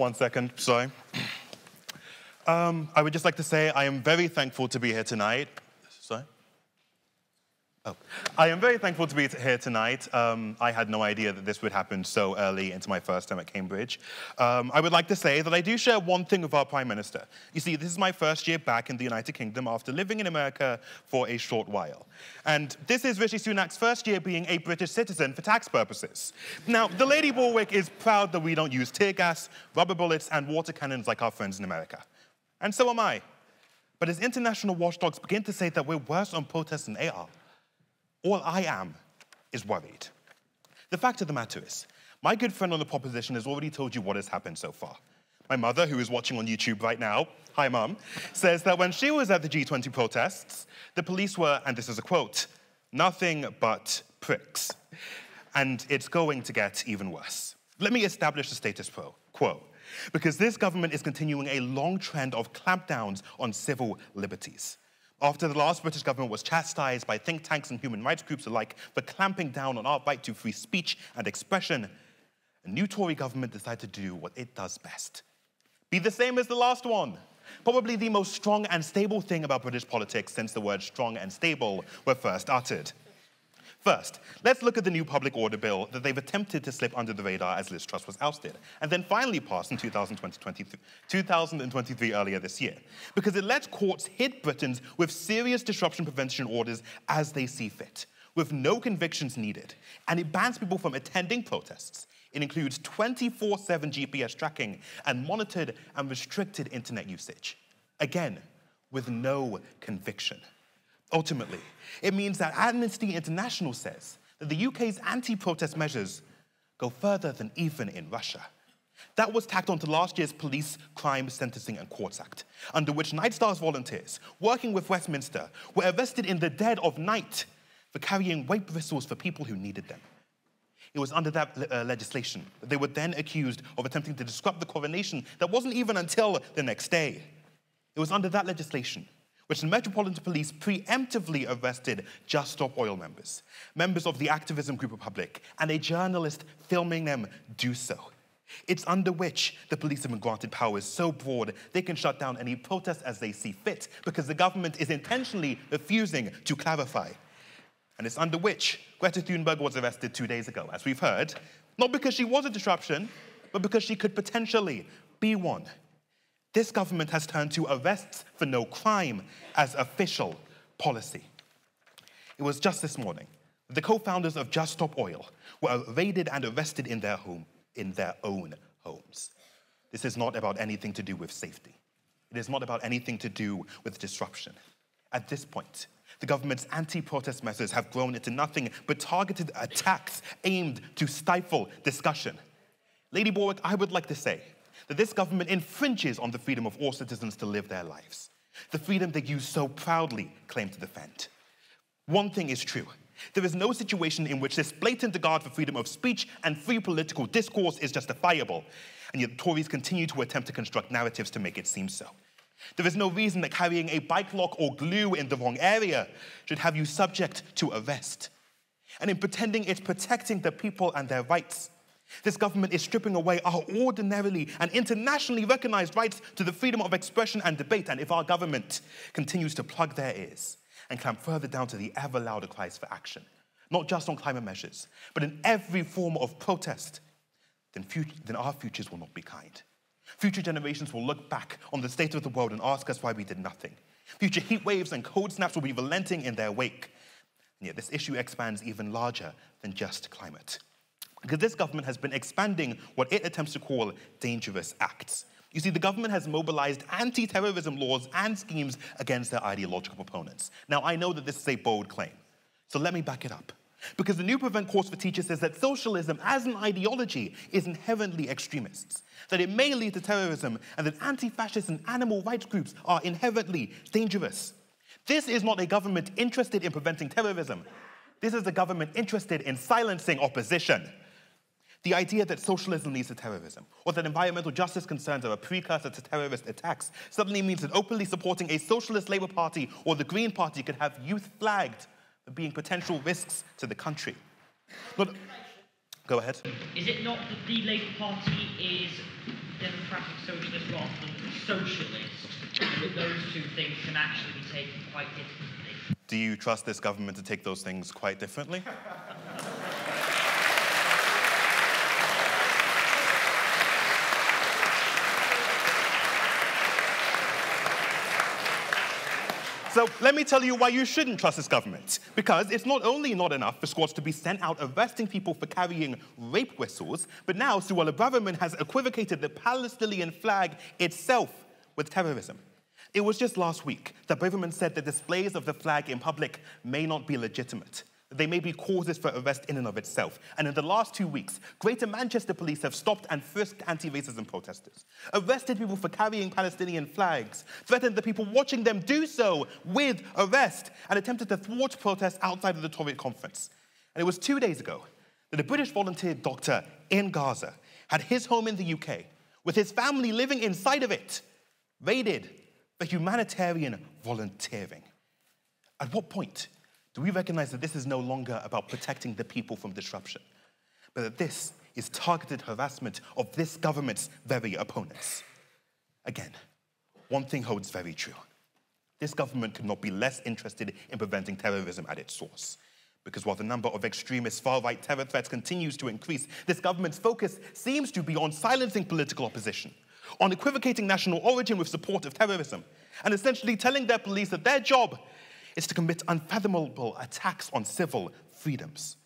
1 second, sorry. I would just like to say I am very thankful to be here tonight. Sorry? Oh. I am very thankful to be here tonight. I had no idea that this would happen so early into my first term at Cambridge. I would like to say that I do share one thing with our Prime Minister. You see, this is my first year back in the United Kingdom after living in America for a short while. And this is Rishi Sunak's first year being a British citizen for tax purposes. Now, the Lady Warwick is proud that we don't use tear gas, rubber bullets, and water cannons like our friends in America. And so am I. But as international watchdogs begin to say that we're worse on protests than they are, all I am is worried. The fact of the matter is, my good friend on the proposition has already told you what has happened so far. My mother, who is watching on YouTube right now, hi Mum, says that when she was at the G20 protests, the police were, and this is a quote, nothing but pricks. And it's going to get even worse. Let me establish the status quo, because this government is continuing a long trend of clampdowns on civil liberties. After the last British government was chastised by think tanks and human rights groups alike for clamping down on our right to free speech and expression, a new Tory government decided to do what it does best. Be the same as the last one. Probably the most strong and stable thing about British politics since the words strong and stable were first uttered. First, let's look at the new public order bill that they've attempted to slip under the radar as Liz Truss was ousted, and then finally passed in 2023 earlier this year, because it lets courts hit Britons with serious disruption prevention orders as they see fit, with no convictions needed, and it bans people from attending protests. It includes 24/7 GPS tracking and monitored and restricted internet usage. Again, with no conviction. Ultimately, it means that Amnesty International says that the UK's anti-protest measures go further than even in Russia. That was tacked onto last year's Police, Crime, Sentencing and Courts Act, under which Night Stars volunteers, working with Westminster, were arrested in the dead of night for carrying weight bristles for people who needed them. It was under that legislation that they were then accused of attempting to disrupt the coronation that wasn't even until the next day. It was under that legislation which the Metropolitan Police preemptively arrested Just Stop Oil members of the activism group Republic, and a journalist filming them do so. It's under which the police have been granted powers so broad they can shut down any protest as they see fit, because the government is intentionally refusing to clarify. And it's under which Greta Thunberg was arrested 2 days ago, as we've heard, not because she was a disruption, but because she could potentially be one. This government has turned to arrests for no crime as official policy. It was just this morning that the co-founders of Just Stop Oil were raided and arrested in their own homes. This is not about anything to do with safety. It is not about anything to do with disruption. At this point, the government's anti-protest measures have grown into nothing but targeted attacks aimed to stifle discussion. Lady Warwick, I would like to say that this government infringes on the freedom of all citizens to live their lives, the freedom that you so proudly claim to defend. One thing is true. There is no situation in which this blatant regard for freedom of speech and free political discourse is justifiable, and yet the Tories continue to attempt to construct narratives to make it seem so. There is no reason that carrying a bike lock or glue in the wrong area should have you subject to arrest. And in pretending it's protecting the people and their rights, this government is stripping away our ordinarily and internationally recognized rights to the freedom of expression and debate. And if our government continues to plug their ears and clamp further down to the ever louder cries for action, not just on climate measures, but in every form of protest, then our futures will not be kind. Future generations will look back on the state of the world and ask us why we did nothing. Future heat waves and cold snaps will be relenting in their wake. And yet this issue expands even larger than just climate, because this government has been expanding what it attempts to call dangerous acts. You see, the government has mobilized anti-terrorism laws and schemes against their ideological opponents. Now, I know that this is a bold claim, so let me back it up. Because the new Prevent course for teachers says that socialism as an ideology is inherently extremist, that it may lead to terrorism, and that anti-fascist and animal rights groups are inherently dangerous. This is not a government interested in preventing terrorism. This is a government interested in silencing opposition. The idea that socialism leads to terrorism, or that environmental justice concerns are a precursor to terrorist attacks, suddenly means that openly supporting a socialist Labour Party or the Green Party could have youth flagged for being potential risks to the country. Go ahead. Is it not that the Labour Party is democratic socialist rather than socialist, and that those two things can actually be taken quite differently. Do you trust this government to take those things quite differently? So let me tell you why you shouldn't trust this government. Because it's not only not enough for squads to be sent out arresting people for carrying rape whistles, but now Suella Braverman has equivocated the Palestinian flag itself with terrorism. It was just last week that Braverman said that displays of the flag in public may not be legitimate. They may be causes for arrest in and of itself. And in the last 2 weeks, Greater Manchester police have stopped and frisked anti-racism protesters, arrested people for carrying Palestinian flags, threatened the people watching them do so with arrest, and attempted to thwart protests outside of the Tory conference. And it was 2 days ago that a British volunteer doctor in Gaza had his home in the UK, with his family living inside of it, raided for humanitarian volunteering. At what point do we recognize that this is no longer about protecting the people from disruption, but that this is targeted harassment of this government's very opponents? Again, one thing holds very true. This government could not be less interested in preventing terrorism at its source. Because while the number of extremist far-right terror threats continues to increase, this government's focus seems to be on silencing political opposition, on equivocating national origin with support of terrorism, and essentially telling their police that their job is to commit unfathomable attacks on civil freedoms.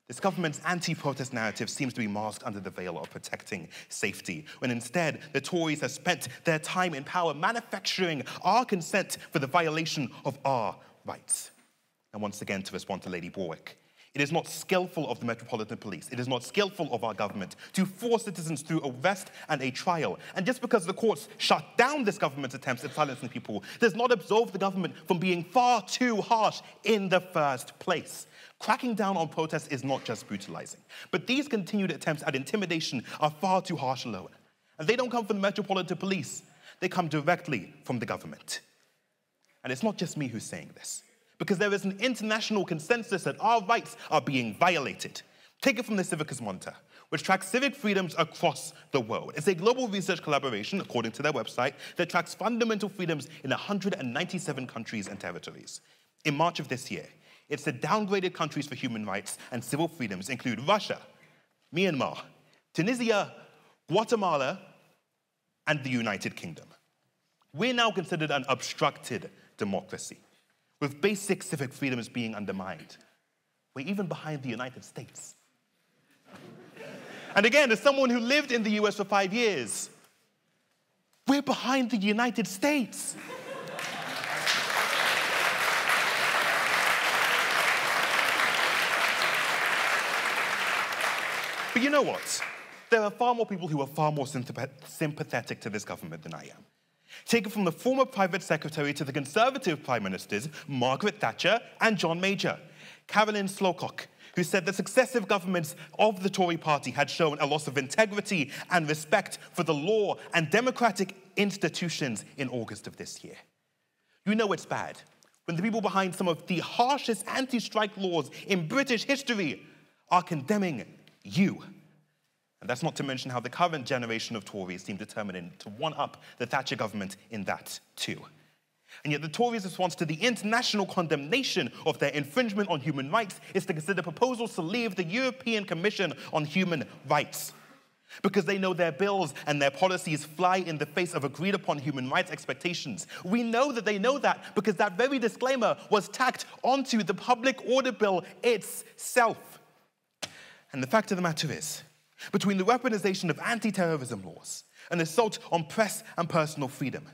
This government's anti-protest narrative seems to be masked under the veil of protecting safety, when instead the Tories have spent their time in power manufacturing our consent for the violation of our rights. And once again, to respond to Lady Borwick, it is not skillful of the Metropolitan Police, it is not skillful of our government to force citizens through arrest and a trial. And just because the courts shut down this government's attempts at silencing people does not absolve the government from being far too harsh in the first place. Cracking down on protests is not just brutalizing, but these continued attempts at intimidation are far too harsh alone. And they don't come from the Metropolitan Police, they come directly from the government. And it's not just me who's saying this, because there is an international consensus that our rights are being violated. Take it from the Civicus Monitor, which tracks civic freedoms across the world. It's a global research collaboration, according to their website, that tracks fundamental freedoms in 197 countries and territories. In March of this year, it said downgraded countries for human rights and civil freedoms include Russia, Myanmar, Tunisia, Guatemala, and the United Kingdom. We're now considered an obstructed democracy, with basic civic freedoms being undermined. We're even behind the United States. And again, as someone who lived in the US for 5 years, we're behind the United States. But you know what? There are far more people who are far more sympathetic to this government than I am. Take it from the former private secretary to the Conservative Prime Ministers, Margaret Thatcher and John Major. Carolyn Slowcock, who said that successive governments of the Tory party had shown a loss of integrity and respect for the law and democratic institutions in August of this year. You know it's bad when the people behind some of the harshest anti-strike laws in British history are condemning you. And that's not to mention how the current generation of Tories seem determined to one-up the Thatcher government in that too. And yet the Tories' response to the international condemnation of their infringement on human rights is to consider proposals to leave the European Commission on Human Rights, because they know their bills and their policies fly in the face of agreed-upon human rights expectations. We know that they know that because that very disclaimer was tacked onto the Public Order Bill itself. And the fact of the matter is, between the weaponization of anti-terrorism laws, an assault on press and personal freedom,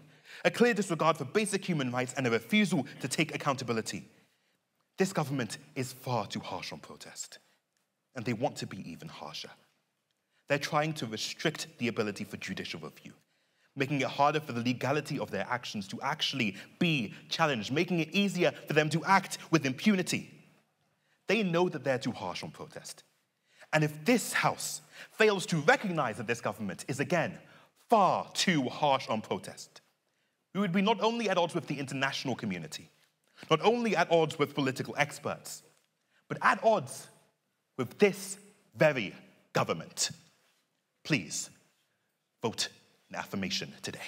a clear disregard for basic human rights, and a refusal to take accountability, this government is far too harsh on protest. And they want to be even harsher. They're trying to restrict the ability for judicial review, making it harder for the legality of their actions to actually be challenged, making it easier for them to act with impunity. They know that they're too harsh on protest. And if this House fails to recognize that this government is, again, far too harsh on protest, we would be not only at odds with the international community, not only at odds with political experts, but at odds with this very government. Please, Vote in affirmation today.